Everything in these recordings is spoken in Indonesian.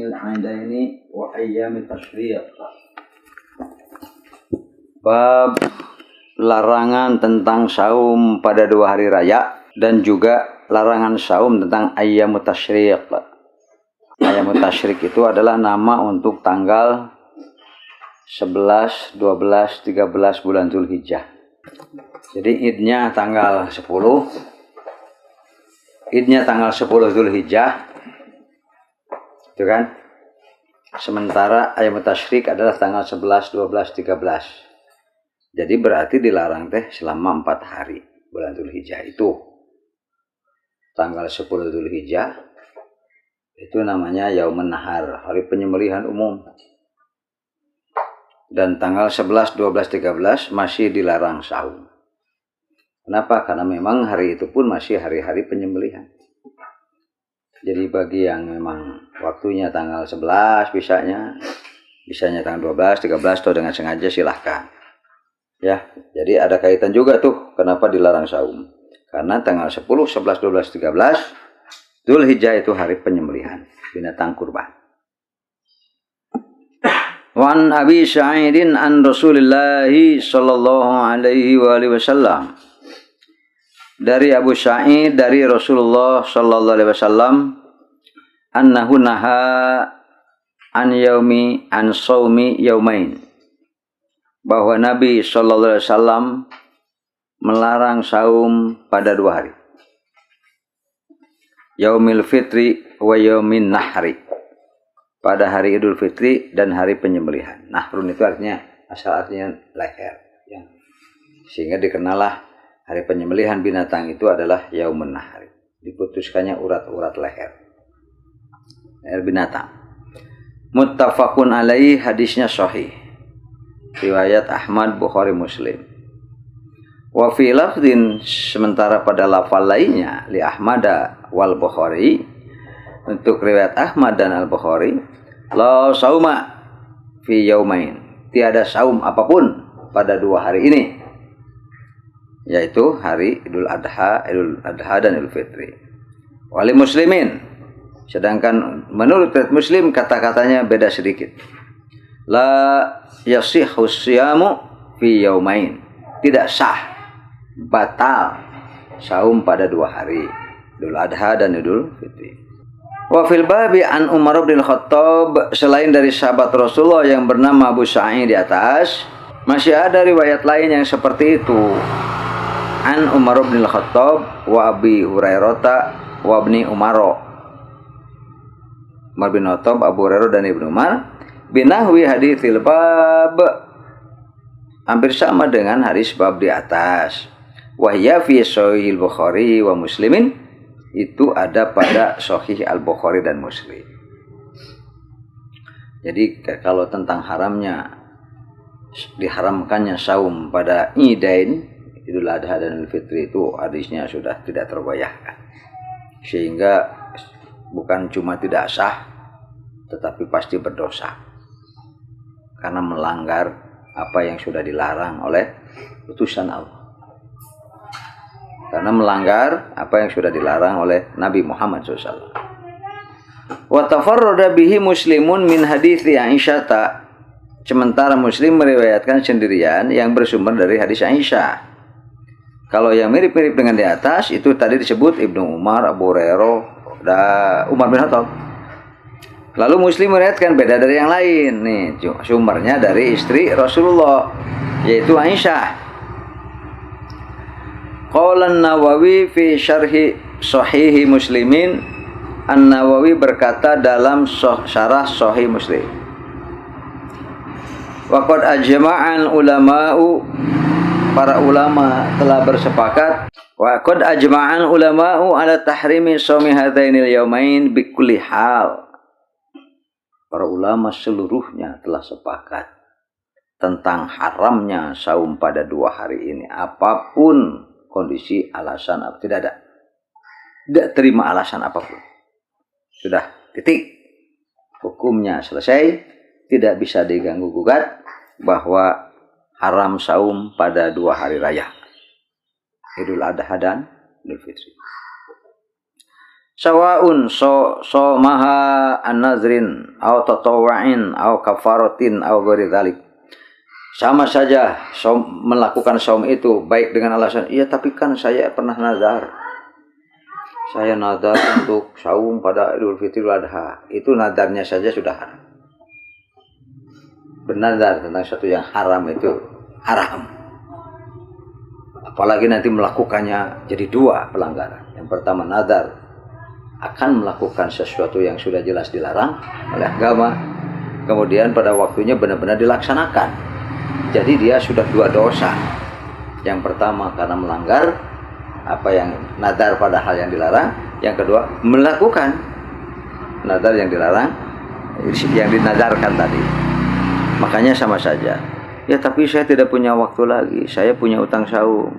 العيدين وأيام التشريق. Bab larangan tentang saum pada 2 hari raya dan juga larangan saum tentang ayyamut tasyriq. Ayyamut tasyriq itu adalah nama untuk tanggal 11, 12, 13 bulan Zulhijjah. Jadi idnya tanggal 10. Idnya tanggal 10 Zulhijjah. Itu kan? Sementara ayyamut tasyriq adalah tanggal 11, 12, 13. Jadi berarti dilarang teh selama 4 hari bulan Zulhijjah itu. Tanggal 10 Zulhijjah itu namanya Yaumun Nahar, hari penyembelihan umum. Dan tanggal 11, 12, 13 masih dilarang saum. Kenapa? Karena memang hari itu pun masih hari-hari penyembelihan. Jadi bagi yang memang waktunya tanggal 11 bisanya tanggal 12, 13 atau dengan sengaja silahkan. Ya, jadi ada kaitan juga tuh kenapa dilarang saum. Karena tanggal 10, 11, 12, 13 Zulhijjah itu hari penyembelihan binatang kurban. Wan Abi Sa'idin an Rasulillah sallallahu alaihi wasallam. Dari Abu Sa'id dari Rasulullah sallallahu alaihi wasallam annahu naha an saumi yaumain. Bahwa Nabi sallallahu alaihi wasallam melarang saum pada 2 hari. Yaumil Fitri wa Yaumin Nahri. Pada hari Idul Fitri dan hari penyembelihan. Nahrun itu artinya artinya leher, ya. Sehingga dikenallah hari penyembelihan binatang itu adalah Yaumun Nahri. Diputuskannya urat-urat leher binatang. Muttafaqun alaihi, hadisnya sahih. Riwayat Ahmad, Bukhari, Muslim. Wa fi lafdin, sementara pada lafal lainnya li Ahmada wal Bukhari, untuk riwayat Ahmad dan Al-Bukhari, la sauma fi yaumain, tiada saum apapun pada 2 hari ini, yaitu hari Idul Adha dan Idul Fitri. Wali muslimin, sedangkan menurut Muslim kata-katanya beda sedikit. La yasihhu siyamu fi yaumain, tidak sah, batal saum pada 2 hari, Idul Adha dan Idul Fitri. Wa fil babi an Umar bin Khattab, selain dari sahabat Rasulullah yang bernama Abu Sa'id di atas, masih ada riwayat lain yang seperti itu. An Umar bin Khattab wa Abi Hurairah wa Ibni Umar. Umar bin Khattab, Abu Hurairah dan Ibnu Umar binahwi haditsil bab, hampir sama dengan hadis bab di atas. Wahya fi sahih Bukhari wa Muslimin, itu ada pada sahih Al-Bukhari dan Muslim. Jadi kalau tentang diharamkannya saum pada Idain, Idul Adha dan Idul Fitri, itu hadisnya sudah tidak tergoyahkan. Sehingga bukan cuma tidak sah, tetapi pasti berdosa. Karena melanggar apa yang sudah dilarang oleh utusan Allah. Karena melanggar apa yang sudah dilarang oleh Nabi Muhammad SAW. Wa tafarrada bihi Muslimun min hadithi Aisyah. Sementara Muslim meriwayatkan sendirian yang bersumber dari hadis Aisyah. Kalau yang mirip-mirip dengan di atas itu tadi disebut Ibnu Umar, Abu Hurairah, dan Umar bin Khattab. Lalu Muslim meriwayatkan beda dari yang lain. Nih, sumbernya dari istri Rasulullah, yaitu Aisyah. Qala An-Nawawi fi syarhi Sahih Muslimin, An-Nawawi berkata dalam syarah Sahih Muslim. Wa qad ajma'al ulama'u, para ulama telah bersepakat, wa qad ajma'al ulama'u ala tahrimi shaumi hadainil yaumain bi kulli hal. Para ulama seluruhnya telah sepakat tentang haramnya saum pada 2 hari ini, apapun kondisi, alasan apa, tidak terima alasan apapun. Sudah, titik. Hukumnya selesai, tidak bisa diganggu gugat bahwa haram saum pada 2 hari raya, Idul Adha dan Idul Fitri. Sawaun so maha an-nazrin au tatawwa'in au kafaratin au ghairi dzalik. Sama saja melakukan saum itu baik dengan alasan iya tapi kan saya pernah nazar. Saya nazar untuk saum pada Idul Fitri Idul Adha. Itu nadarnya saja sudah haram. Bernazar tentang sesuatu yang haram itu haram. Apalagi nanti melakukannya jadi dua pelanggaran. Yang pertama nazar akan melakukan sesuatu yang sudah jelas dilarang oleh agama, kemudian pada waktunya benar-benar dilaksanakan. Jadi dia sudah dua dosa. Yang pertama karena melanggar apa yang nadar pada hal yang dilarang, yang kedua melakukan nadar yang dilarang, yang dinadarkan tadi. Makanya sama saja. Ya tapi saya tidak punya waktu lagi, saya punya utang saum.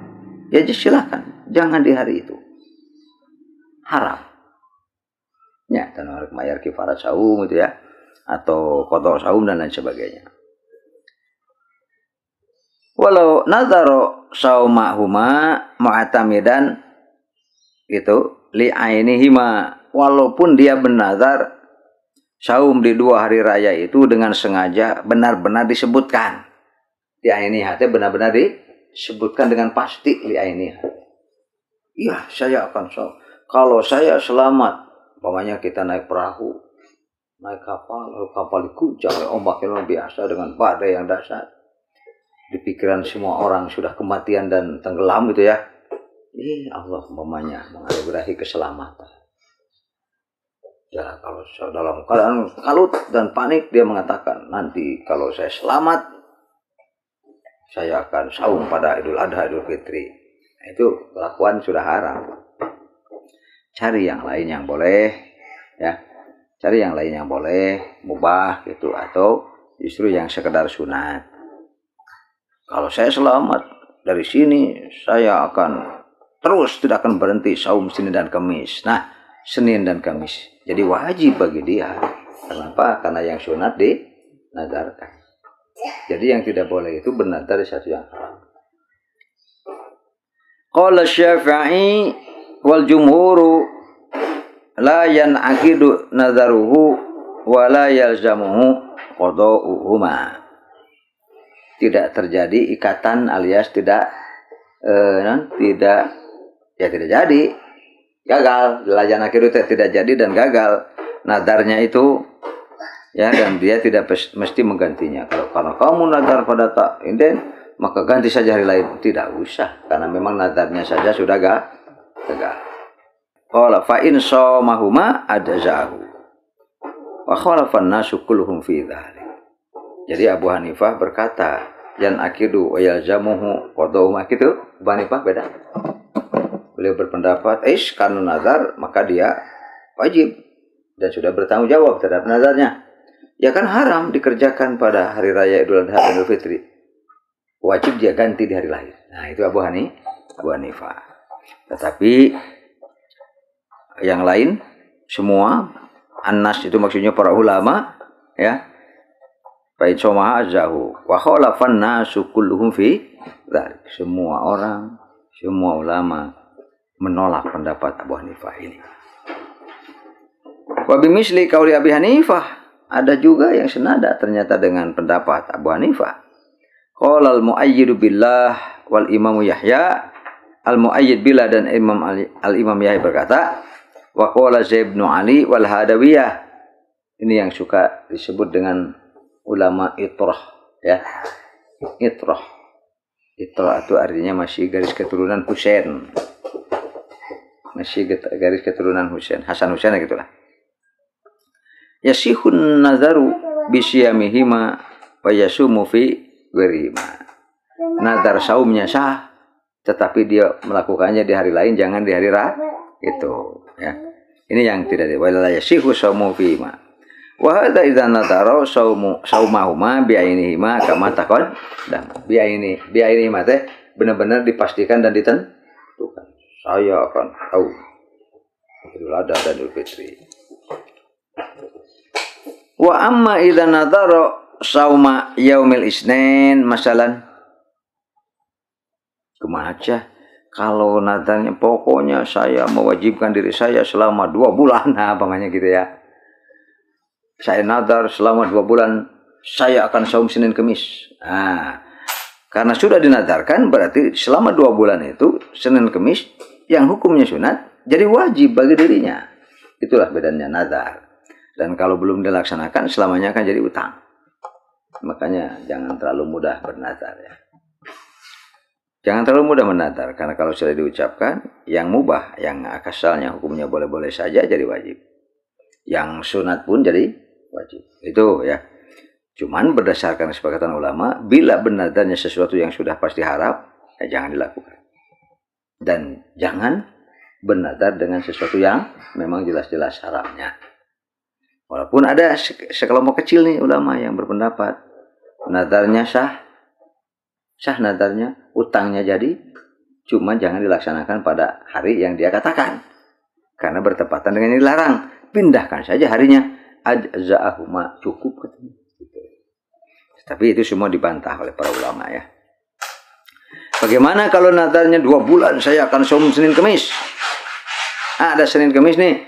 Ya silakan, jangan di hari itu. Haram. Ya, dan harus bayar kifarat saum itu ya, atau qada saum dan lain sebagainya. Walau nazaro saumahuma mu'tamidan itu li ainihima, walaupun dia bernazar saum di 2 hari raya itu dengan sengaja benar-benar disebutkan. Li ainiha benar-benar disebutkan dengan pasti li ainiha. Iya, saya akan saum. Kalau saya selamat, umpamanya kita naik perahu, naik kapal, lalu kapal diguncang oleh ombak yang luar biasa dengan badai yang dahsyat. Di pikiran semua orang sudah kematian dan tenggelam gitu ya. Allah umpamanya menganugerahi keselamatan. Ya kalau dalam keadaan kalut dan panik dia mengatakan nanti kalau saya selamat, saya akan saum pada Idul Adha, Idul Fitri. Itu kelakuan sudah haram. Cari yang lain yang boleh, ya. Cari yang lain yang boleh, mubah gitu, atau justru yang sekedar sunat. Kalau saya selamat dari sini, saya akan terus tidak akan berhenti saum Senin dan Kamis. Nah, Senin dan Kamis. Jadi wajib bagi dia. Kenapa? Karena yang sunat dinadarkan. Jadi yang tidak boleh itu bernadar satu yang haram. Qala Syafi'i wal jumhuru la yan'aqidu nadharuhu wa la yalzamuhu qada'uhuma. Tidak terjadi ikatan alias tidak jadi, gagal. La yan'aqidu tidak jadi dan gagal nadarnya itu ya, dan dia tidak mesti menggantinya. Kalau karena kamu nadar pada tak inden, maka ganti saja hari lain. Tidak usah, karena memang nadarnya saja sudah gagal. Qala fa in shamahuma adzahu wa khalafa an-nasu kulluhum fi dzalik. Jadi Abu Hanifah berkata yan akidu wa yalzamuhu qada'uhuma gitu. Abu Hanifah beda. Beliau berpendapat karena nazar maka dia wajib dan sudah bertanggung jawab terhadap nazarnya. Ya kan haram dikerjakan pada hari raya Idul Adha dan Idul Fitri. Wajib dia ganti di hari lain. Nah, itu Abu Hanifah. Tetapi yang lain semua annas itu maksudnya para ulama ya. Fa insomaha azahu wa khalafan nasu kulluhum fi dzalik. Semua orang, semua ulama menolak pendapat Abu Hanifah ini. Wa bimisli qauli Abi Hanifah, ada juga yang senada ternyata dengan pendapat Abu Hanifah. Qala al-mu'ayyidu billah wal imamu Yahya, al-mu'ayyid billah dan al-imam Yahya berkata, wa qala Zaid bin Ali wal Hadawiyah. Ini yang suka disebut dengan ulama itrah ya. Itrah itu artinya masih garis keturunan Husain. Masih garis keturunan Husain, Hasan Husain gitulah. Yasihun nazaru bisyamihima wa yasumu fi ghairihima. Nazar saumnya sah, tetapi dia melakukannya di hari lain, jangan di hari itu ya. Ini yang tidak wala yasihu saumu fi ma. Wa hadza idza nadara saumahuma bi ainihima kama taqad dan bi ainihima teh benar-benar dipastikan dan ditentukan. Saya akan tahu Idul Adha dan Idul Fitri. Wa amma idza nadara sauma yaumil isnin masalan kumaha kalau nadarnya pokoknya saya mewajibkan diri saya selama 2 bulan, nah apanya gitu ya. Saya nadar selama 2 bulan saya akan saum Senin Kemis. Nah, karena sudah dinadarkan berarti selama 2 bulan itu Senin Kemis yang hukumnya sunat jadi wajib bagi dirinya. Itulah bedanya nadar. Dan kalau belum dilaksanakan selamanya akan jadi utang. Makanya jangan terlalu mudah bernadar ya. Jangan terlalu mudah menadar karena kalau sudah diucapkan yang mubah, yang asalnya hukumnya boleh-boleh saja jadi wajib. Yang sunat pun jadi wajib. Itu ya. Cuman berdasarkan kesepakatan ulama, bila bernadarnya sesuatu yang sudah pasti haram, ya jangan dilakukan. Dan jangan bernadar dengan sesuatu yang memang jelas-jelas haramnya. Walaupun ada sekelompok kecil nih ulama yang berpendapat nadarnya sah nadarnya, utangnya jadi, cuma jangan dilaksanakan pada hari yang dia katakan. Karena bertepatan dengan yang dilarang. Pindahkan saja harinya. Ajza'ahuma, cukup katanya. Tapi itu semua dibantah oleh para ulama ya. Bagaimana kalau nadarnya 2 bulan saya akan saum Senin Kemis? Ada Senin Kemis nih.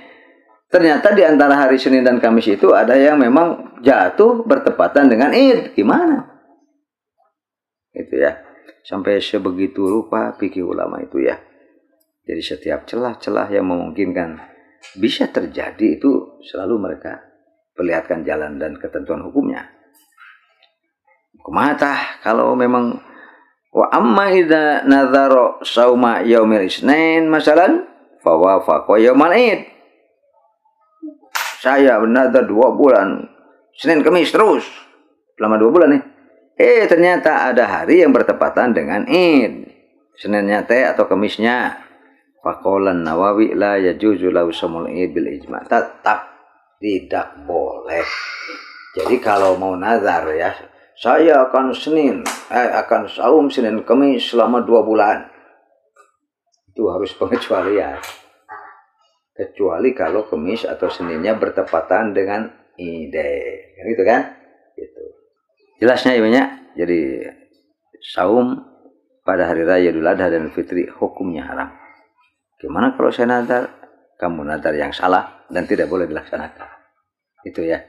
Ternyata di antara hari Senin dan Kamis itu ada yang memang jatuh bertepatan dengan Id. Gimana? Itu ya. Sampai sebegitu rupa fikih ulama itu ya. Jadi setiap celah-celah yang memungkinkan bisa terjadi itu selalu mereka perlihatkan jalan dan ketentuan hukumnya. Kumatah kalau memang wa amma idza nadhara sauma yaumil isnin masalan fa wafaqa yaumal id. Saya bernadar 2 bulan Senin Kamis terus selama 2 bulan nih. Ternyata ada hari yang bertepatan dengan Id. Seninnya atau Kamisnya. Faqalan Nawawi la yajuzu lahu saumul id bil ijma'. Tetap tidak boleh. Jadi kalau mau nazar ya, saya akan akan saum Senin Kamis selama 2 bulan. Itu harus pengecualian. Kecuali kalau Kamis atau Seninnya bertepatan dengan ide. Gitu kan? Gitu. Jelasnya ya banyak. Jadi saum pada hari raya Idul Adha dan Fitri hukumnya haram. Gimana kalau saya nazar? Kamu nazar yang salah dan tidak boleh dilaksanakan. Itu ya.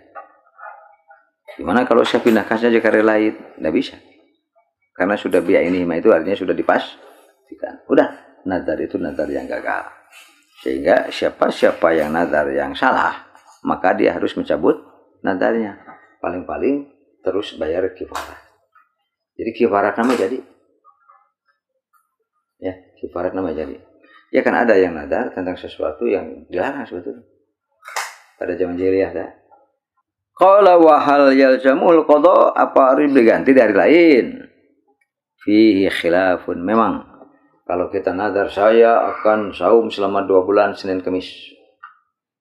Gimana kalau saya pindahkan saja ke hari lain? Tidak bisa. Karena sudah biaya ini itu artinya sudah dipastikan. Udah, nazar itu nazar yang gagal. Sehingga siapa yang nazar yang salah, maka dia harus mencabut nazarnya. Paling-paling terus bayar kifarat. Jadi kifarat nama jadi. Ya, kifarat nama jadi. Ya kan ada yang nazar tentang sesuatu yang dilarang sebetulnya. Pada zaman jahiliyah ada. Qala wa hal yalzamul qada, apa harus diganti dari lain? Fihi khilafun. Memang kalau kita nazar saya akan saum selama 2 bulan Senin Kamis.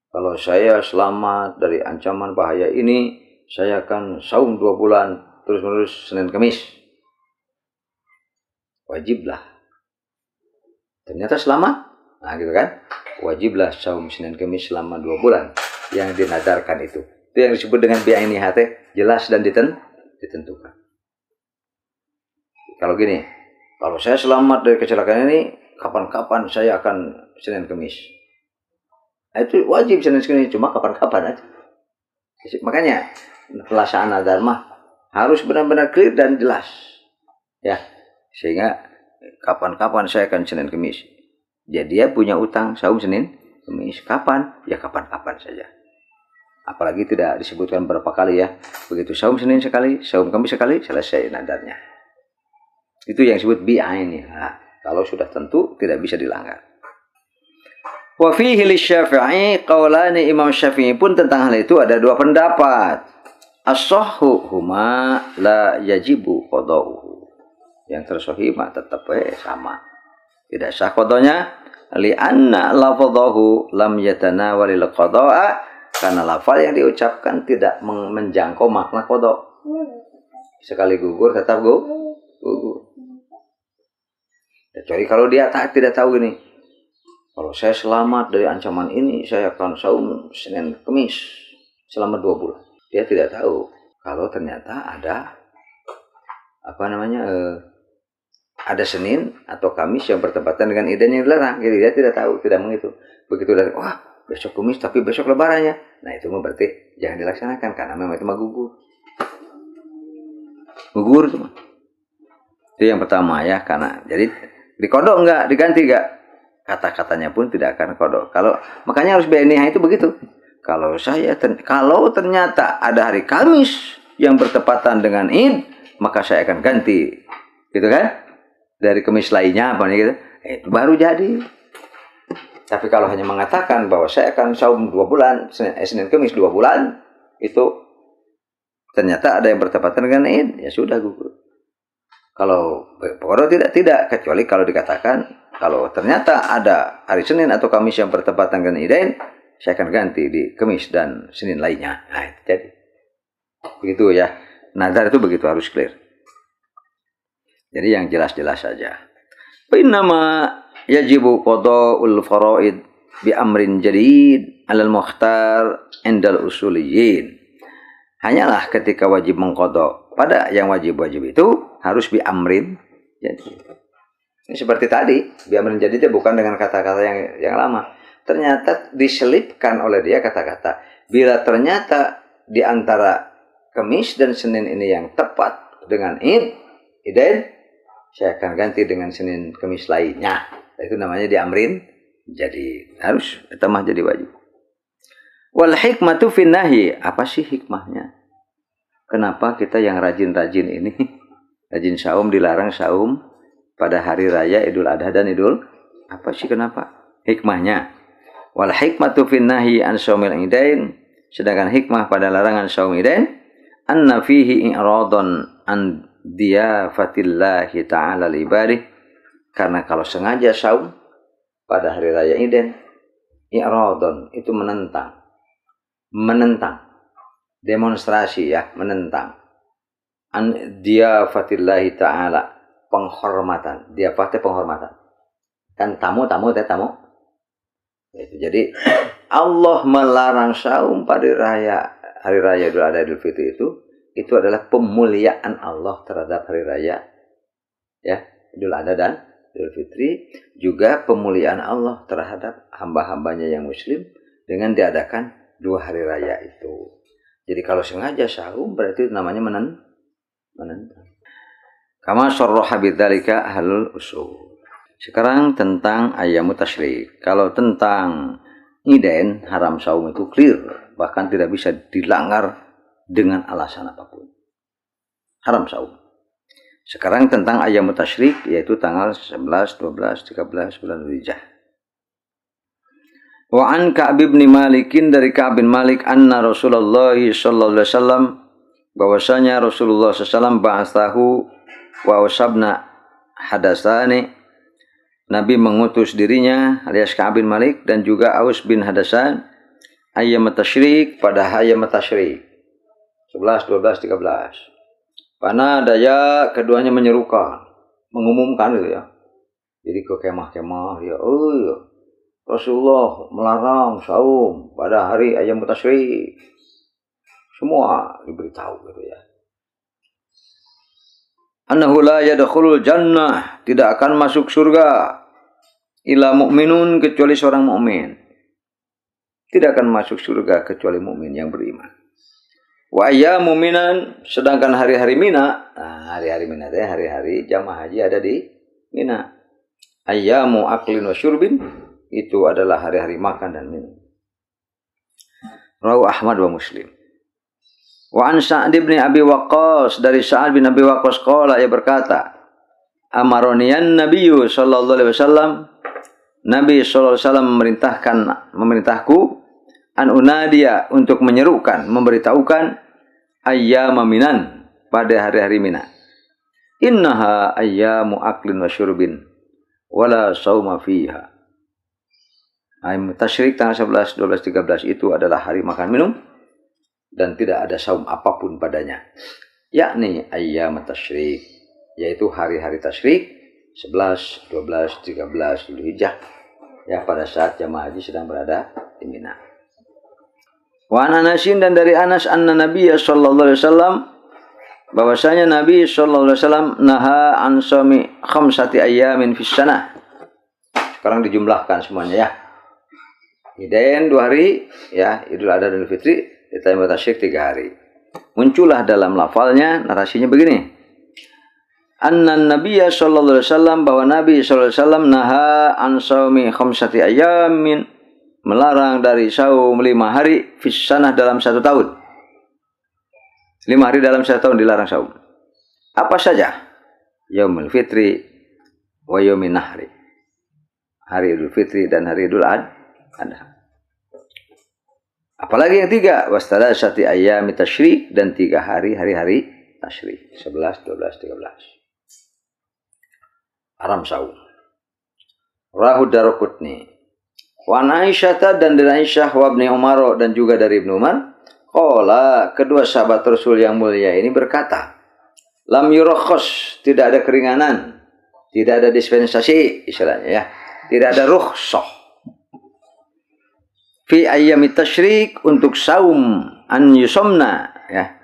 Kalau saya selamat dari ancaman bahaya ini, saya akan saum 2 bulan terus-menerus Senin Kamis. Wajiblah. Ternyata selamat. Nah gitu kan. Wajiblah saum Senin Kamis selama 2 bulan yang dinadarkan itu. Itu yang disebut dengan bi'aini hati, jelas dan ditentukan. Kalau gini, kalau saya selamat dari kecelakaan ini, kapan-kapan saya akan Senin Kamis. Nah, itu wajib Senin Kamis, cuma kapan-kapan aja. Makanya pelaksanaan nazar mah harus benar-benar clear dan jelas. Ya, sehingga kapan-kapan saya akan Senin Kamis. Jadi dia punya utang saum Senin Kamis. Kapan? Ya kapan-kapan saja. Apalagi tidak disebutkan berapa kali ya. Begitu saum Senin sekali, saum Kamis sekali, selesai nadarnya. Itu yang disebut bi'aini. Nah, kalau sudah tentu tidak bisa dilanggar. Wa fihi lisyafi'i qaulani, Imam Syafi'i pun tentang hal itu ada 2 pendapat. As-sahhu huma la yajibu qada'uhu. Yang tersahih mah tetap sama. Tidak sah qadanya li'anna lafadhahu lam yatanawalil qada'a, karena lafal yang diucapkan tidak menjangkau makna qada. Sekali gugur tetap gugur. Kecuali kalau dia tidak tahu ini. Kalau saya selamat dari ancaman ini, saya akan saum Senin Kamis selama 2 bulan. Dia tidak tahu kalau ternyata ada ada Senin atau Kamis yang bertepatan dengan Iden yang dilarang. Jadi dia tidak tahu, tidak menghitung. Begitu dari wah besok Kamis tapi besok lebarannya. Nah itu berarti jangan dilaksanakan karena memang itu mah gugur. Gugur itu mah. Itu yang pertama ya, karena jadi dikodok enggak, diganti enggak, kata-katanya pun tidak akan kodok. Kalau makanya harus BNIH itu begitu. Kalau ternyata ada hari Kamis yang bertepatan dengan Id, maka saya akan ganti, gitu kan? Dari Kamis lainnya apa gitu, itu baru jadi. Tapi kalau hanya mengatakan bahwa saya akan saum 2 bulan, Senin Kamis 2 bulan, itu ternyata ada yang bertepatan dengan Id, ya sudah gugur. Kalau tidak, kecuali kalau dikatakan kalau ternyata ada hari Senin atau Kamis yang bertepatan dengan Id, saya akan ganti di Kamis dan Senin lainnya. Nah, itu jadi begitu ya. Nazar itu begitu, harus clear. Jadi yang jelas-jelas saja. Innama yajibu qada'ul faraid bi amrin jadid 'alal mukhtar indal usuliyin. Hanyalah ketika wajib mengqada pada yang wajib-wajib itu harus bi amrin jadid. Ini seperti tadi, bi amrin jadid bukan dengan kata-kata yang lama. Ternyata diselipkan oleh dia kata-kata. Bila ternyata di antara Kamis dan Senin ini yang tepat dengan Iden, saya akan ganti dengan Senin Kamis lainnya. Itu namanya diamrin. Jadi harus tamah jadi wajib. Wal hikmatu fin nahi. Apa sih hikmahnya? Kenapa kita yang rajin-rajin ini, rajin saum dilarang saum pada hari raya Idul Adha dan Idul? Apa sih kenapa? Hikmahnya. Wal hikmatu fin nahi an saumil idain. Sedangkan hikmah pada larangan saum idain, anna fihi i'radun an diyafatillahi ta'ala li-ibadih. Karena kalau sengaja saum pada hari raya Iden, i'radun itu menentang, demonstrasi ya, menentang an diyafatillahi ta'ala, penghormatan. Diyafat penghormatan, kan tamu. Itu. Jadi Allah melarang saum pada hari raya Idul Adha Idul Fitri itu adalah pemuliaan Allah terhadap hari raya ya Idul Adha dan Idul Fitri, juga pemuliaan Allah terhadap hamba-hambanya yang muslim dengan diadakan 2 hari raya itu. Jadi kalau sengaja saum berarti namanya menentang. Kama sarraha bidzalika ahlul usul. Sekarang tentang ayyamu tasyrik. Kalau tentang Iden, haram saum itu clear, bahkan tidak bisa dilanggar dengan alasan apapun. Haram saum. Sekarang tentang ayyamu tasyrik, yaitu tanggal 11, 12, 13 bulan Dzulhijjah. Wa an Ka'b bin Malikin, dari Ka'b bin Malik, anna Rasulullah sallallahu alaihi wasallam, bahwasanya Rasulullah sallallahu alaihi wasallam ba'atsahu wa usabna hadasani, Nabi mengutus dirinya alias Ka'b bin Malik dan juga Aus bin Hadasan ayyam tasyrik pada ayyam tasyrik 11, 12, 13. Karena daya keduanya menyerukan, mengumumkan itu ya. Jadi ke kemah-kemah ya, ya, Rasulullah melarang saum pada hari ayyam tasyrik. Semua diberitahu gitu ya. Annahu la yadkhulul jannah, tidak akan masuk surga ila mu'minun, kecuali seorang mukmin. Tidak akan masuk surga kecuali mukmin yang beriman. Wa ayyamu minan, sedangkan hari-hari Mina, hari-hari Mina itu hari-hari jamaah haji ada di Mina. Ayyamu aklin wa syurbin, itu adalah hari-hari makan dan minum. Rawahu Ahmad wa Muslim. Wa an Sa'd bin Abi Waqqas, dari Sa'd bin Abi Waqqas qala, ia berkata, amaroniyan nabiyyu sallallahu alaihi wasallam, Nabi sallallahu alaihi wasallam memerintahku an unadiya, untuk menyerukan, memberitahukan ayyama minan, pada hari-hari Mina. Innaha ayyamu aklin wa syurbin wala sauma fiha. Ayyam tasyrik tanggal 11, 12, 13 itu adalah hari makan minum dan tidak ada saum apapun padanya. Yakni ayyam tasyrik, yaitu hari-hari tasyrik 11, 12, 13 Dzulhijjah ya, pada saat jamaah haji sedang berada di Mina. Wa Anasin, dan dari Anas, anna Nabiya sallallahu alaihi wasallam, bahwasanya Nabi sallallahu alaihi wasallam naha an shaumi khamsati ayyamin fis sanah. Sekarang dijumlahkan semuanya ya. Idain 2 hari ya, Idul Adha dan Idul Fitri, ditambah tasyrik 3 hari. Muncullah dalam lafalnya narasinya begini. Annan Nabiyya sallallahu alaihi wasallam, bahwa Nabi sallallahu alaihi wasallam naha an shaumi khamsati ayyamin, melarang dari saum 5 hari fis sanah dalam 1 tahun. 5 hari dalam 1 tahun dilarang saum. Apa saja? Yaumul Fitri wa Yaumin Nahri. Hari Idul Fitri dan hari Idul Adha. Apalagi yang 3, wastalasati ayyami tasyrik, dan 3 hari-hari tasyrik. 11, 12, 13. Haram saum. Rahu Daraqutni. Wa Aisyah, dan dari Aisyah, wa Ibnu Umar, dan juga dari Ibnu Umar. Qala, kedua sahabat Rasul yang mulia ini berkata, lam yurakhas, tidak ada keringanan, tidak ada dispensasi istilahnya ya, tidak ada rukhsah fi ayyamit tasyrik, untuk saum an yusomna ya,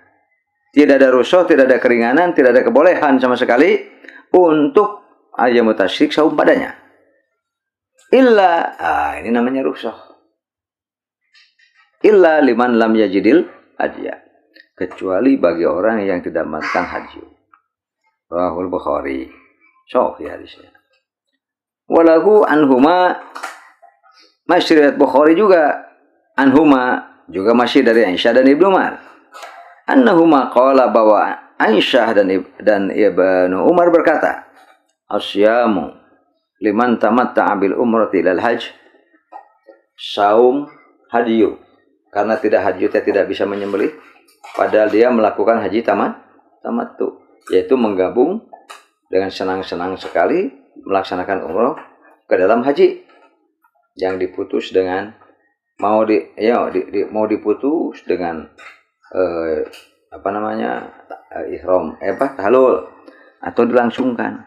tidak ada rukhsah, tidak ada keringanan, tidak ada kebolehan sama sekali untuk ayyamut tasyrik saum padanya. Illa, ini namanya rukhsah. Illa liman lam yajidil hadiya, kecuali bagi orang yang tidak melakukan haji. Rahul Bukhari. Sahih hadisnya. Walahu anhuma, masih riwayat Bukhari juga, anhuma juga masih dari Aisyah dan Ibnu Umar. Annahuma qala, bahwa Aisyah dan Ibnu Umar berkata, asyamu liman tamatta'a bil umrati ilal hajj, saum hadyu, karena tidak haji tidak bisa menyembelih, padahal dia melakukan haji tamattu, yaitu menggabung dengan senang-senang sekali melaksanakan umroh ke dalam haji yang diputus dengan mau diputus dengan ihram tahlul, atau dilangsungkan.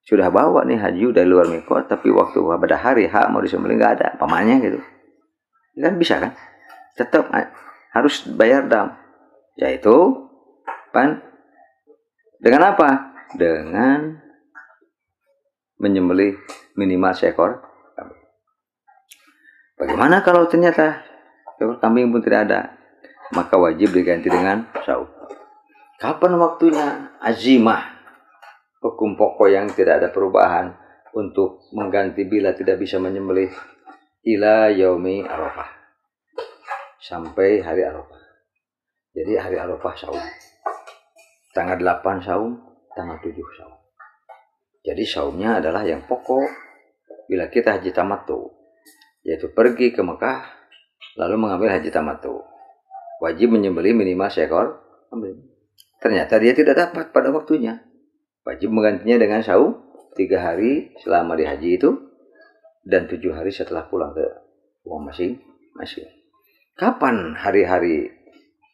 Sudah bawa nih haji dari luar mikot, tapi waktu pada hari mau disembelih nggak ada pamannya gitu. Kan bisa kan? Tetap harus bayar dam. Yaitu dengan apa? Dengan menyembelih minimal seekor kambing. Bagaimana kalau ternyata seekor kambing pun tidak ada? Maka wajib diganti dengan saum. Kapan waktunya? Azimah, hukum pokok yang tidak ada perubahan untuk mengganti bila tidak bisa menyembelih, ila yaumi Arafah, sampai hari Arafah. Jadi hari Arafah saum, tanggal 8 saum, tanggal 7 saum. Jadi saumnya adalah yang pokok bila kita haji tamattu, yaitu pergi ke Mekah lalu mengambil haji tamattu, wajib menyembelih minimal seekor kambing. Ternyata dia tidak dapat pada waktunya, wajib menggantinya dengan saum 3 hari selama di haji itu, dan 7 hari setelah pulang ke rumah masing-masing. Kapan hari-hari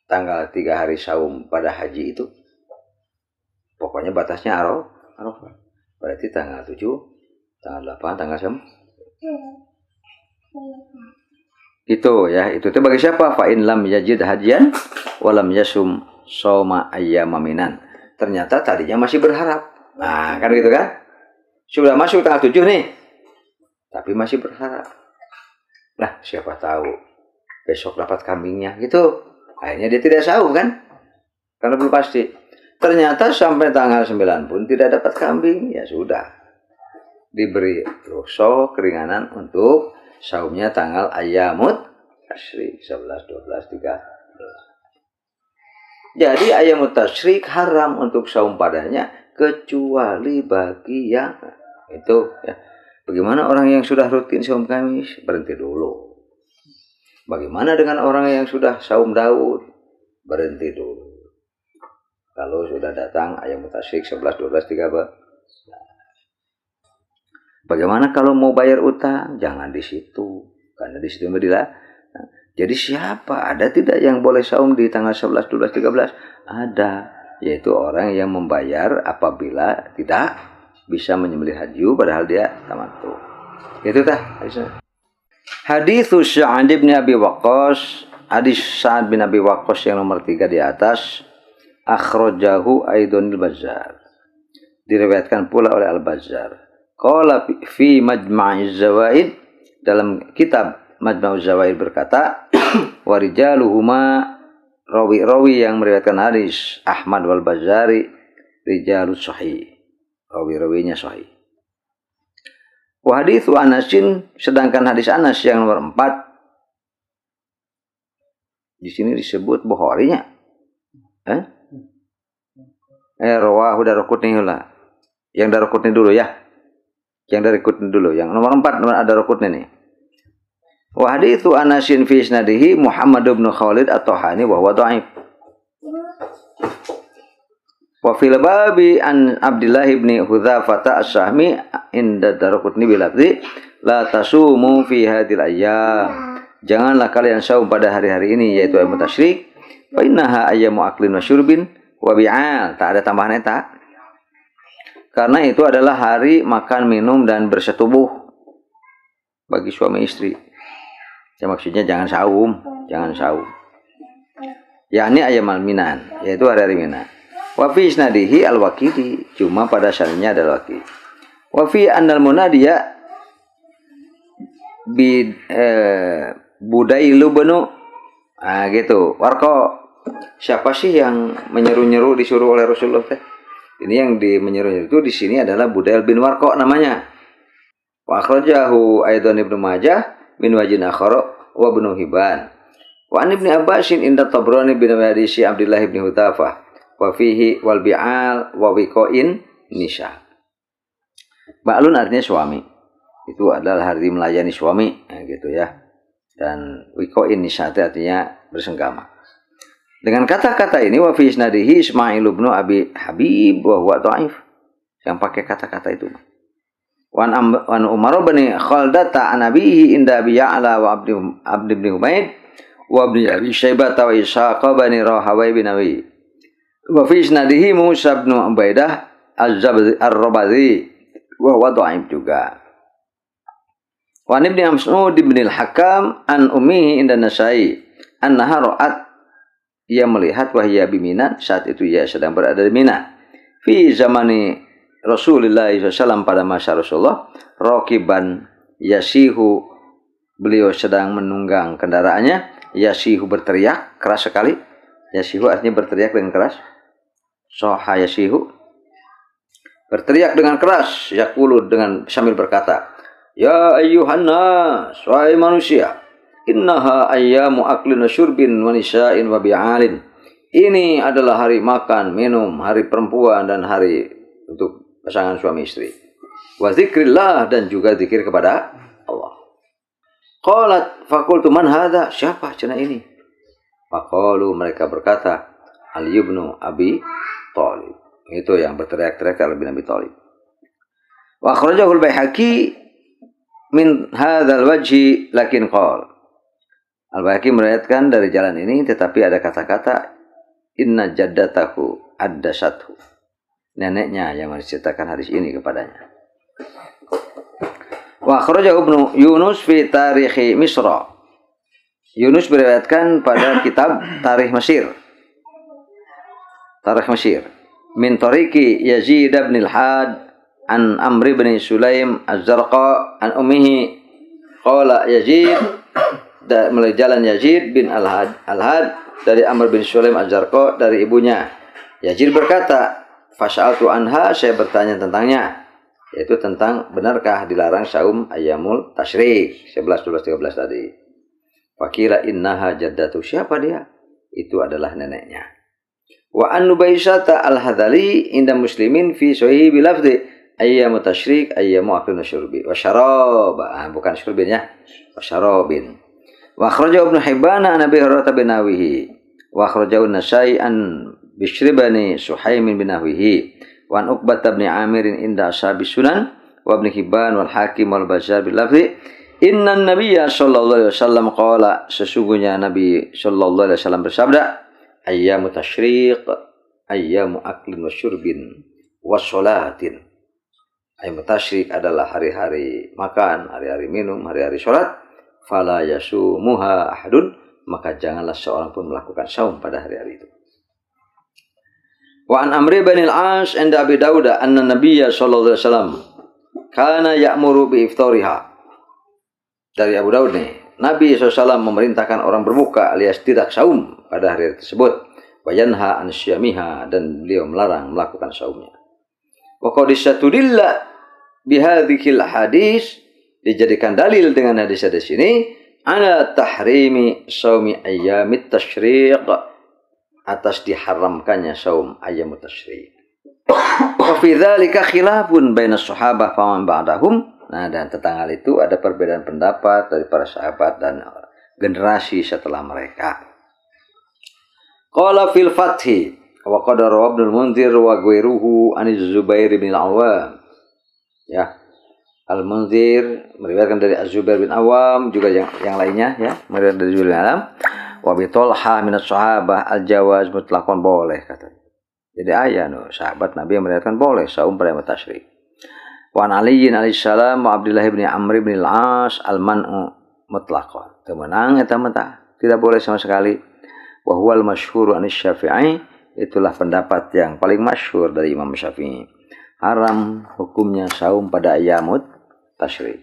tanggal 3 hari saum pada haji itu? Pokoknya batasnya Arafah. Berarti tanggal 7, tanggal 8, tanggal 9. Itu ya, itu bagi siapa? Fa in lam yajid hadiyan wa lam yasum shauma ayyamaminan. Ternyata tadinya masih berharap. Nah, kan gitu kan? Sudah masuk tanggal 7 nih, tapi masih berharap. Nah, siapa tahu besok dapat kambingnya gitu. Akhirnya dia tidak saum kan? Karena belum pasti. Ternyata sampai tanggal 9 pun tidak dapat kambing, ya sudah. Diberi rukhsah keringanan untuk saumnya tanggal ayyamut tasyrik 11, 12, 13. Jadi ayyamut tasyrik haram untuk saum padanya, kecuali bagi yang itu ya. Bagaimana orang yang sudah rutin saum Kamis? Berhenti dulu. Bagaimana dengan orang yang sudah saum Daud? Berhenti dulu. Kalau sudah datang ayyamut tasyrik 11, 12, 13. Bagaimana kalau mau bayar utang? Jangan di situ, karena di situ dilarang. Jadi siapa? Ada tidak yang boleh saum di tanggal 11, 12, 13? Ada, yaitu orang yang membayar apabila tidak bisa menyembelih haji padahal dia tamattu. Itu tah hadisnya. Hadis Sa'ad bin Abi Waqqas, hadis Sa'ad bin Abi Waqqas yang nomor 3 di atas. akhrajahu aidon al-Bazzar. Diriwayatkan pula oleh Al-Bazzar. Qala fi Majma'iz Zawaid, dalam kitab Majma'uz Zawaid berkata, wa rijaluhuma, rawi-rawi yang meriwayatkan hadis Ahmad wal Bazzari rijalus sahih, rawi-rawinya sahih. Wa haditsu Anasin, sedangkan hadis Anas yang nomor 4 di sini disebut Bukhari-nya. Rawahu Daraqutni lah. Yang Daraqutni dulu ya. Yang Daraqutni dulu. Yang nomor 4 ada Daraqutni nih. Wa haditsu Anasin fi isnadihi Muhammad bin Khalid at-Tahani wa huwa dhaif. Wa fil babi an Abdullah bin Hudzafah as-Sahmi inda Daraqutni bil lafzi la tasumu fi hadhil ayyam. Janganlah kalian saum pada hari-hari ini, yaitu ayyamut tasyrik. Fa innaha ayyamu aklin wa syurbin wa bi'al. Tak ada tambahan eta. Karena itu adalah hari makan, minum dan bersetubuh bagi suami istri. Ya, maksudnya jangan saum. Yakni ayyamal minan, yaitu hari-hari Mina. Wa fi isnadihi al-Waqidi, cuma pada sanadnya ada Waqidi. Wa fi annal munadiya bi Budailu benu, gitu. Warko, siapa sih yang menyeru-nyeru disuruh oleh Rasulullah teh? Ini yang menyeru-nyeru itu di sini adalah Budail bin Warko namanya. Wa akhrajahu aidan Ibnu Majah min wajhin akhar wa Ibnu Hibban. Wa an Ibnu Abbasin inda Tabrani bin hadisi Abdullah bin Hudzafah wa fihi wal bi'al wa wiqain nisa. Ba'lun artinya suami. Itu adalah hari melayani suami, gitu ya. Dan wiqain nisa artinya bersenggama. Dengan kata-kata ini wa fi isnadihi Ismail bin Abi Habib wa huwa dhaif. Yang pakai kata-kata itu. Wan Umar bin Khaldata an abihi inda Abi Ya'la wa Abd bin Humaid wa Ibn Abi Syaibah wa Ishaq bin Rahawai bin Abi. Wa fi isnadihi Musa bin Ubaidah Az-Rabadi wa huwa dhaif juga. Wa Ibn Mas'ud bin al-Hakam an ummihi inda Nasai annaha ra'at, ia melihat wahya biminan, saat itu ia sedang berada di Mina. Fi zamani Rasulullah SAW, pada masa Rasulullah, raqiban yasihu, beliau sedang menunggang kendaraannya, yasihu berteriak keras sekali. Yasihu artinya berteriak dengan keras. Soha yasihu, berteriak dengan keras, yaqulu dengan sambil berkata, ya ayyuhan nas, wahai manusia, innaha ayyamu aklin wa syurbin wa nisa'in wa bi'alin. Ini adalah hari makan, minum, hari perempuan dan hari untuk pasangan suami istri. Wa zikrillah, dan juga zikir kepada Allah. Qalat faqultu man hadha, siapa cenah ini? Faqalu, mereka berkata, Ali ibn Abi Thalib. Itu yang berteriak-teriak Ali bin Abi Thalib. Wa akhrajahu al-Baihaqi min hadzal wajhi lakin qala. Al-Baihaqi meriwayatkan dari jalan ini, tetapi ada kata-kata inna jaddatahu addasathu. Neneknya yang menceritakan hadis ini kepadanya. Wa akhrajahu Ibnu Yunus fi Tarikh Misra. Yunus meriwayatkan pada kitab Tarikh Mesir. Tarikh Mesir. Min tariqi Yazid bin al-Had an Amr bin Sulaim Az-Zarqa an ummihi qala Yazid, melalui jalan Yazid bin Al-Had dari Amr bin Sulaim Az-Zarqa dari ibunya. Yazid berkata, fas'altu anha, saya bertanya tentangnya, yaitu tentang benarkah dilarang saum ayyamul tasyrik 11, 12, 13 tadi. Fakila innaha jaddatu, siapa dia? Itu adalah neneknya. Wa an Nubaisata al-Hadali inda Muslimin fi sahih bilafzi ayyamut tasyrik ayyamu aklin wa syurbi wa syarab, bukan syurbin ya, wa syarabin. Wa akhrajahu Ibnu Hibban an Abi Hurairah bin Nawihi wa akhrajahu An-Nasai an Bishr bin Suhaim bin Nawihi wa an Uqbah bin Amir inda Ashabi Sunan wa Ibnu Hibban wal Hakim wal Bazzar bil lafzi inna an-nabiyya sallallahu alaihi wasallam qala, sesungguhnya Nabi sallallahu alaihi wasallam bersabda, ayyamu tasyriq ayyamu aklin wa syurbin wa sholatin. Ayyamu tasyriq adalah hari-hari makan, hari-hari minum, hari-hari sholat. Fala yasumuha ahadun, maka janganlah seorang pun melakukan saum pada hari-hari itu. Wa an Amr bin al-As inda Abi Dawud anna Nabiyya sallallahu alaihi wasallam kana ya'muru bi iftariha. Dari Abu Dawud nih, Nabi SAW memerintahkan orang berbuka alias tidak saum pada hari tersebut. Wa yanha an syamiha, dan beliau melarang melakukan saumnya. Wa qad istadilla bi hadhil hadis, dijadikan dalil dengan hadis-hadis ini ala tahrimi saumi ayyamit tasyriq, atas diharamkannya saum ayyamut tasyriq. Wa fi dzalika khilafun baina sahabah fa man ba'dahum. Nah, dan tentang hal itu ada perbedaan pendapat dari para sahabat dan generasi setelah mereka. Qala fil fathi wa qad rawa Ibnu Munzir wa ghairuhu an Az-Zubair bin Al-Awwam. Ya. Al-Munzir meriwayatkan dari Az-Zubair bin Awam, juga yang lainnya ya, meriwayatkan dari Zubair bin Awam. Wa bi Talha min as-sahabah al-jawaz mutlaqan, boleh katanya. Jadi ayat sahabat Nabi yang meriwayatkan boleh saum pada ayam tasyrik. Wa an Ali alaihissalam wa Abdullah bin Amr bin al-As al-man'u mutlaqan. Temenang eta mah tidak boleh sama sekali. Wa huwal masyhur an Syafi'i, itulah pendapat yang paling masyhur dari Imam Syafi'i. Haram hukumnya saum pada ayyamut tasyrik.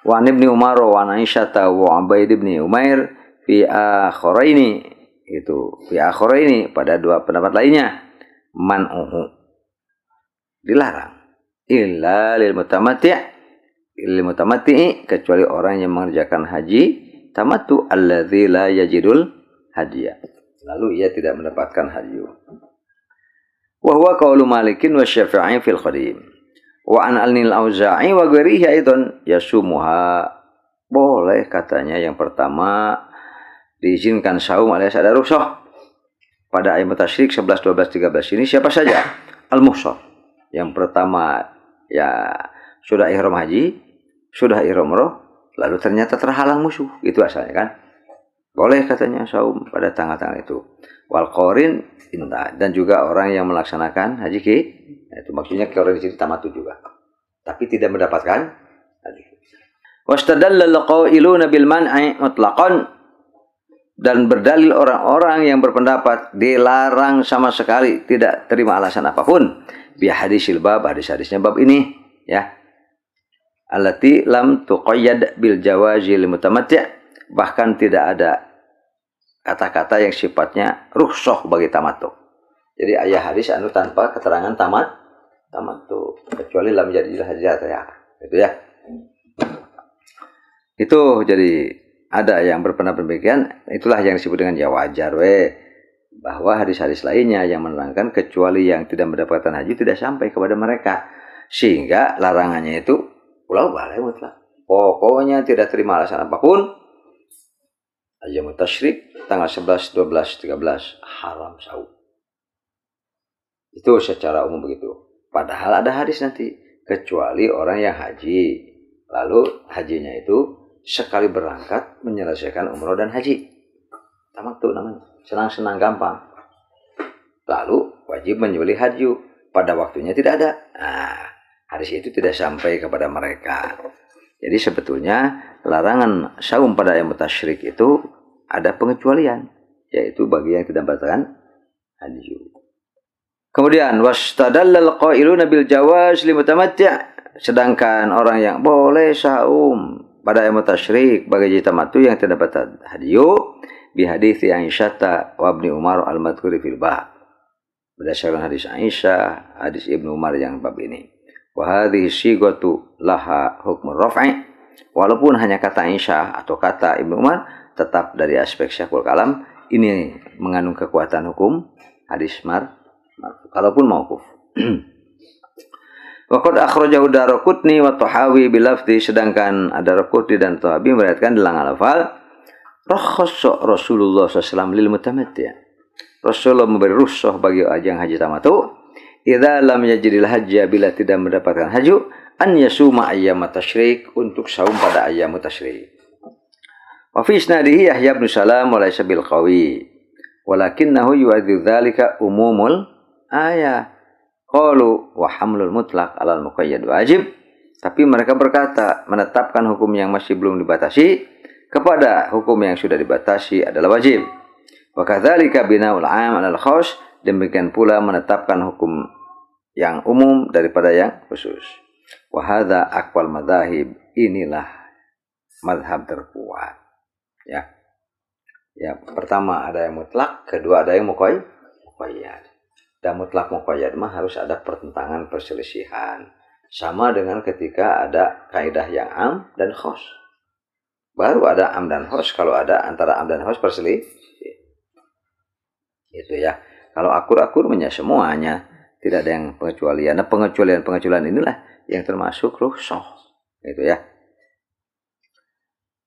Wa an Ibnu Umar wa an Aisyah wa Ubaid bin Umair fi akhiraini, itu fi akhiraini pada dua pendapat lainnya, man'uhu, dilarang. Illa lil mutamatti, kecuali orang yang mengerjakan haji tamattu alladzi la yajidul hadiah, lalu ia tidak mendapatkan haji. Wa huwa qaulu Malikin wa Syafi'i fil qadim. Wa an al-Auza'i wa ghairihi aidan yasumuha, boleh katanya. Yang pertama, diizinkan saum alias ada rukhsah pada ayam tasyrik 11, 12, 13 ini siapa saja? Al-muhsar. Yang pertama ya sudah ihram haji, sudah ihram umrah, lalu ternyata terhalang musuh, itu asalnya kan. Boleh katanya saum pada tanggal-tanggal itu. Wal qarin inta, dan juga orang yang melaksanakan haji ki, itu maksudnya orang di sini tamattu juga, tapi tidak mendapatkan haji. Wastadalla alqailuna bil man'i mutlaqan, dan berdalil orang-orang yang berpendapat dilarang sama sekali, tidak terima alasan apapun. Bi hadisil bab, hadis-hadisnya bab ini ya. Allati lam tuqayyad bil jawazi lil mutamatti', bahkan tidak ada kata-kata yang sifatnya rukhsah bagi tamattu. Jadi ayat hadis anu tanpa keterangan tamattu, kecuali lam jadil hajat ya. Itu ya. Itu jadi ada yang berpendapat demikian, itulah yang disebut dengan ya wajar bahwa hadis-hadis lainnya yang menerangkan kecuali yang tidak mendapatkan haji tidak sampai kepada mereka, sehingga larangannya itu ulah boleh mutlak. Pokoknya tidak terima alasan apapun. Ayyamut tasyrik tanggal 11, 12, 13 haram saum. Itu secara umum begitu. Padahal ada hadis nanti, kecuali orang yang haji, lalu hajinya itu sekali berangkat menyelesaikan umroh dan haji. Tamattu namanya. Senang-senang gampang. Lalu wajib menyembelih haji, pada waktunya tidak ada. Nah, hadis itu tidak sampai kepada mereka. Jadi sebetulnya larangan saum pada ayam tasyrik itu ada pengecualian, yaitu bagi yang tidak mendapatkan haji. Kemudian wastadallal qailuna bil jawaz li mutamatti', sedangkan orang yang boleh saum pada ayam tasyrik bagi tamattu yang tidak dapat haji bi hadits Aisyah wa Ibnu Umar al-madhkuri fil bab, berdasarkan hadis Aisyah, hadis Ibnu Umar yang bab ini. Wa hadhihi sigatu laha hukmur raf'i, walaupun hanya kata Aisyah atau kata Ibnu Umar, tetap dari aspek syahul kalam ini mengandung kekuatan hukum hadis kalaupun mauquf. Wa qad akhrajahu Daraqutni wa Tahawi bil lafzi, sedangkan Daraqutni dan Tahawi meriwayatkan dalam al-lafal rakhasa Rasulullah SAW lil mutamatti', Rasulullah memberi rukhsah bagi ajang haji tamattu, idza lam yajidil hajja, bila tidak mendapatkan haji, an yasuma ayyam tasyrik, untuk saum pada ayyam tasyrik. Wa fi isnadihi Yahya bin Salam wa laysa bil qawi, walakinnahu yu'adzu dzalika umumul ayat. Qalu wa hamlul mutlaq 'alal muqayyad wajib, tapi mereka berkata menetapkan hukum yang masih belum dibatasi kepada hukum yang sudah dibatasi adalah wajib. Wa kadzalika bina'ul 'am 'alal khass, demikian pula menetapkan hukum yang umum daripada yang khusus. Wa hadza aqwal madzahib, inilah mazhab terkuat. Ya. Ya, pertama ada yang mutlak, kedua ada yang muqayyad. Dan mutlak muqayyad mah harus ada pertentangan perselisihan. Sama dengan ketika ada kaidah yang am dan khos. Baru ada am dan khos kalau ada antara am dan khos perselisih. Itu ya. Kalau akur-akur semuanya, tidak ada yang pengecualian. Nah, pengecualian inilah yang termasuk rukhsah. Itu ya.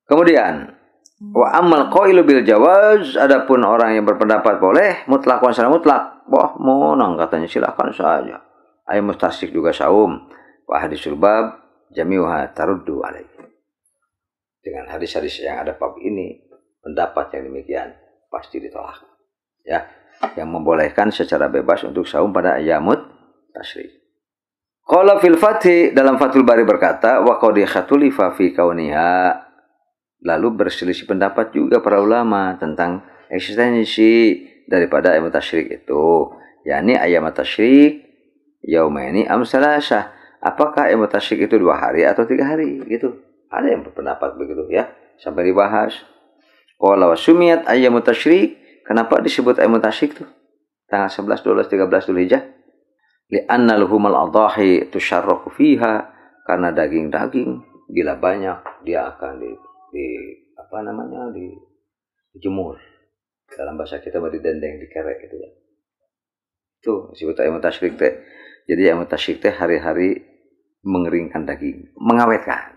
Kemudian wa amal qailu bil jawaz, adapun orang yang berpendapat boleh mutlak wa secara mutlak, mohon katanya silakan saja. Ay mustasik juga saum. Wa hadisul bab jami'uha taruddu alaihi. Dengan hadis-hadis yang ada bab ini, pendapat yang demikian pasti ditolak. Ya, yang membolehkan secara bebas untuk saum pada ayyamut tasyrik. Qala fil fathi, dalam Fathul Bari berkata, wa qad khatulifa fi kauniha, lalu berselisih pendapat juga para ulama tentang eksistensi daripada ayyam tasyrik itu, yakni ayyam tasyrik yaumaini am salasah. Apakah ayyam tasyrik itu 2 hari atau 3 hari gitu. Ada yang berpendapat begitu ya, sampai dibahas. Qala wa sumiyat ayyam tasyrik, kenapa disebut ayyam tasyrik itu? Tanggal 11, 12, 13 Dzulhijjah. Li'anna luhumal adhahi tusyarraku fiha, karena daging-daging bila banyak dia akan dijemur. Dalam bahasa kita didendeng, dikerek gitu ya. Itu disebut ayyam tasyrik teh. Jadi ayyam tasyrik teh hari-hari mengeringkan daging, mengawetkan.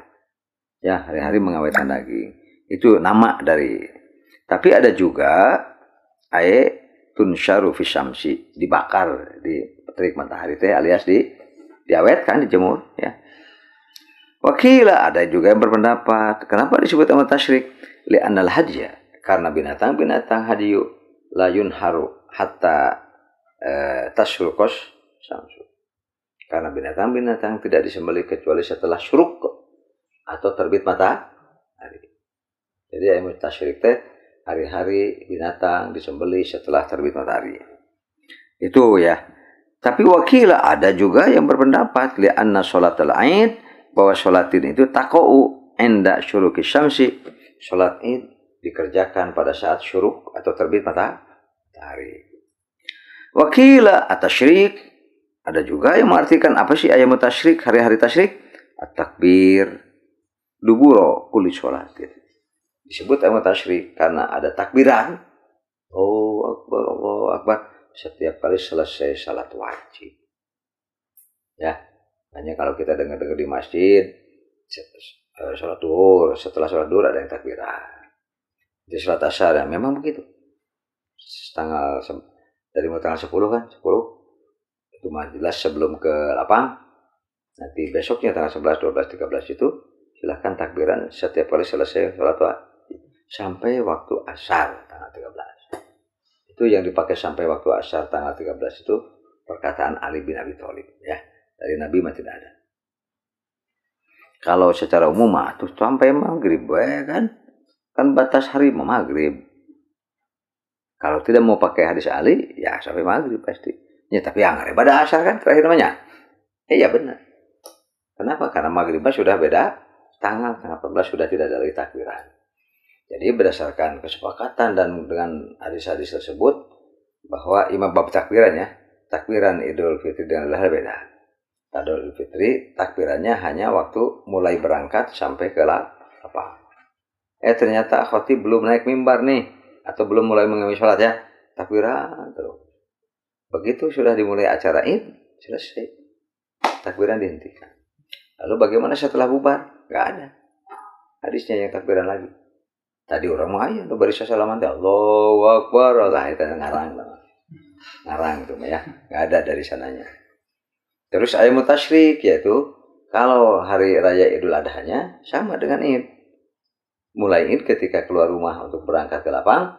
Ya, hari-hari mengawetkan daging. Itu nama dari. Tapi ada juga tunsharu fi syamsi, dibakar di terik matahari teh, alias diawetkan, dijemur ya. Wakila, ada juga yang berpendapat, kenapa disebut ayyam tasyrik? Li'annal hadya, karena binatang-binatang hadiyu la yunharu hatta tasyrukos syamsu. Karena binatang-binatang tidak disembelih kecuali setelah syuruk atau terbit matahari. Jadi ayyam tasyrik teh hari-hari binatang disembelih setelah terbit matahari. Itu ya. Tapi wakila, ada juga yang berpendapat li'anna sholatul aid, bahwa sholat id itu taqa'u inda syuruki syamsi. Sholat id dikerjakan pada saat syuruk atau terbit matahari. Wakila at-tasyrik, ada juga yang mengartikan apa sih ayyam tasyrik, hari-hari tasyrik? At-takbir duburo kulli sholat. Disebut ayyam tasyrik karena ada takbiran. Allahu Akbar setiap kali selesai salat wajib. Ya, hanya kalau kita dengar-dengar di masjid salat duhur, setelah salat duhur ada yang takbiran. Di salat asar ya, memang begitu. Dari tanggal 10 kan, 10 itu jelas sebelum ke lapang. Nanti besoknya tanggal 11, 12, 13 itu silahkan takbiran setiap kali selesai salat wajib sampai waktu asar tanggal 13. Itu yang dipakai sampai waktu asar tanggal 13 itu perkataan Ali bin Abi Thalib ya. Dari Nabi mah tidak ada. Kalau secara umum mah tuh sampai maghrib ya kan. Kan batas hari maghrib. Kalau tidak mau pakai hadis Ali ya sampai maghrib pasti. Ya tapi yang pada asar kan terakhir namanya. Iya benar. Kenapa? Karena maghrib sudah beda tanggal 14 sudah tidak ada lagi takbiran. Jadi berdasarkan kesepakatan dan dengan hadis-hadis tersebut bahwa imam bab takbiran ya, takbiran Idul Fitri dengan Idul Adha beda. Idul Fitri takbirannya hanya waktu mulai berangkat sampai ke lapang. Ternyata khotib belum naik mimbar nih atau belum mulai mengimami sholat ya, takbiran terus. Begitu sudah dimulai acara Id, selesai. Takbiran dihentikan. Lalu bagaimana setelah bubar? Gak ada. Hadisnya yang takbiran lagi. Tadi orang mau aja beri salaman teh Allahu Akbar, Allah itu ngarang itu ya, nggak ada dari sananya. Terus ayyam tasyrik yaitu kalau hari raya Idul Adha-nya sama dengan Id. Mulai Id ketika keluar rumah untuk berangkat ke lapang,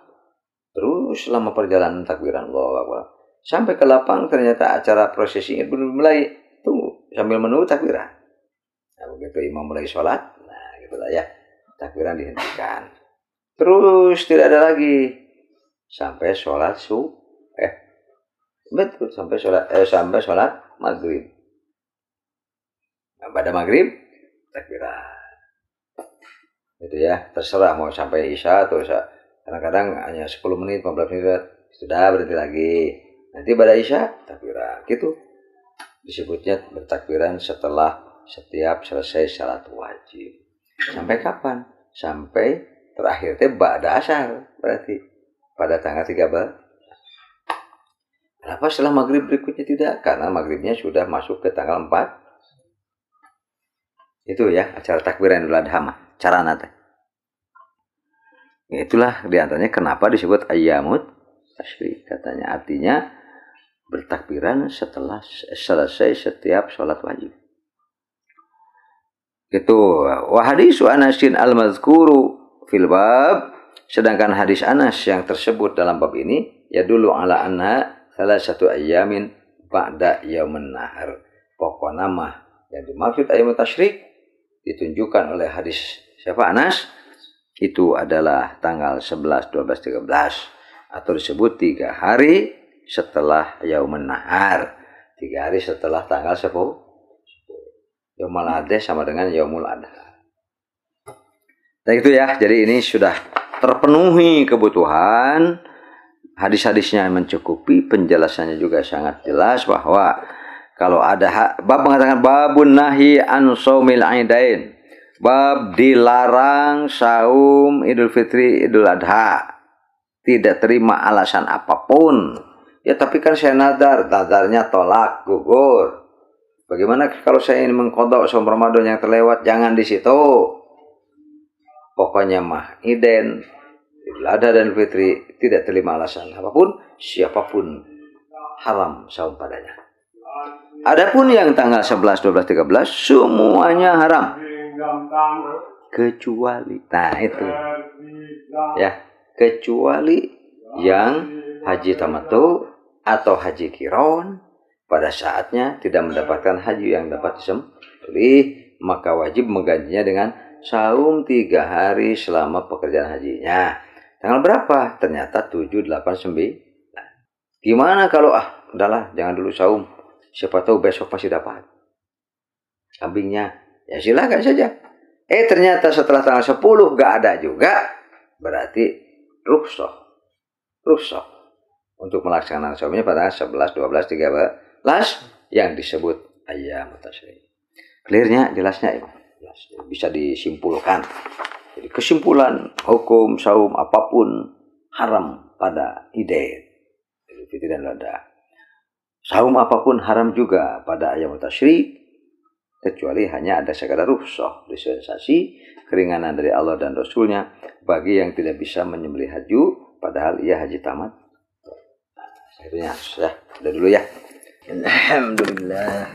terus selama perjalanan takbiran Allahu Akbar sampai ke lapang ternyata acara prosesi Id belum mulai, tunggu sambil menunggu takbiran. Nah begitu imam mulai sholat, nah gitulah ya, takbiran dihentikan. Terus tidak ada lagi sampai sholat Betul, sampai sholat maghrib. Nah, pada maghrib takbiran. Gitu ya, terserah mau sampai isya atau isya. Kadang-kadang hanya 10 menit, 15 menit sudah berhenti lagi. Nanti pada isya takbiran. Gitu. Disebutnya bertakbiran setelah setiap selesai salat wajib. Sampai kapan? Sampai terakhir teh ba'da asar, berarti pada tanggal 13. Kenapa setelah maghrib berikutnya tidak? Karena maghribnya sudah masuk ke tanggal 4. Itu ya acara takbiran Idul Adha mah, carana teh. Itulah diantaranya kenapa disebut ayyamut tasyrik. Katanya artinya bertakbiran setelah selesai setiap sholat wajib. Itu wa hadisu Anasin al-mazkuru fil bab, sedangkan hadis Anas yang tersebut dalam bab ini ya dulu ala anna salah satu ayyamin ba'da yaumun nahar. Pokoknya mah yang dimaksud ayyamut tasyrik ditunjukkan oleh hadis siapa Anas itu adalah tanggal 11, 12, 13 atau disebut 3 hari setelah yaumun nahar, 3 hari setelah tanggal 10. Yaumul Adha sama dengan Yaumul Adha. Nah itu ya, jadi ini sudah terpenuhi kebutuhan. Hadis-hadisnya mencukupi, penjelasannya juga sangat jelas bahwa kalau ada bab mengatakan babun nahi an shaumil aidain. Bab dilarang saum Idul Fitri, Idul Adha. Tidak terima alasan apapun. Ya tapi kan saya nadarnya tolak, gugur. Bagaimana kalau saya ingin mengqadha saum Ramadan yang terlewat? Jangan di situ. Pokoknya mah Idul Adha dan Fitri tidak terima alasan apapun, siapapun haram saum padanya. Adapun yang tanggal 11, 12, 13 semuanya haram. Kecuali itu. Ya, kecuali yang haji tamattu atau haji qiron. Pada saatnya tidak mendapatkan haji yang dapat disembelih, maka wajib menggantinya dengan saum 3 hari selama pekerjaan hajinya. Tanggal berapa? Ternyata 7, 8, 9. Gimana kalau udahlah jangan dulu saum. Siapa tahu besok pasti dapat kambingnya. Ya silakan saja. Ternyata setelah tanggal 10 gak ada juga. Berarti rukhsah untuk melaksanakan saumnya pada 11, 12, 13 yang disebut ayyamut tasyrik. Clearnya, jelasnya ya, bisa disimpulkan. Jadi kesimpulan hukum saum apapun haram pada Idul Fitri dan Adha. Saum apapun haram juga pada ayyamut tasyrik kecuali hanya ada sekadar rukhsah, dispensasi, keringanan dari Allah dan Rasulnya bagi yang tidak bisa menyembelih haji padahal ia haji tamat. Akhirnya sudah dulu ya. Alhamdulillah.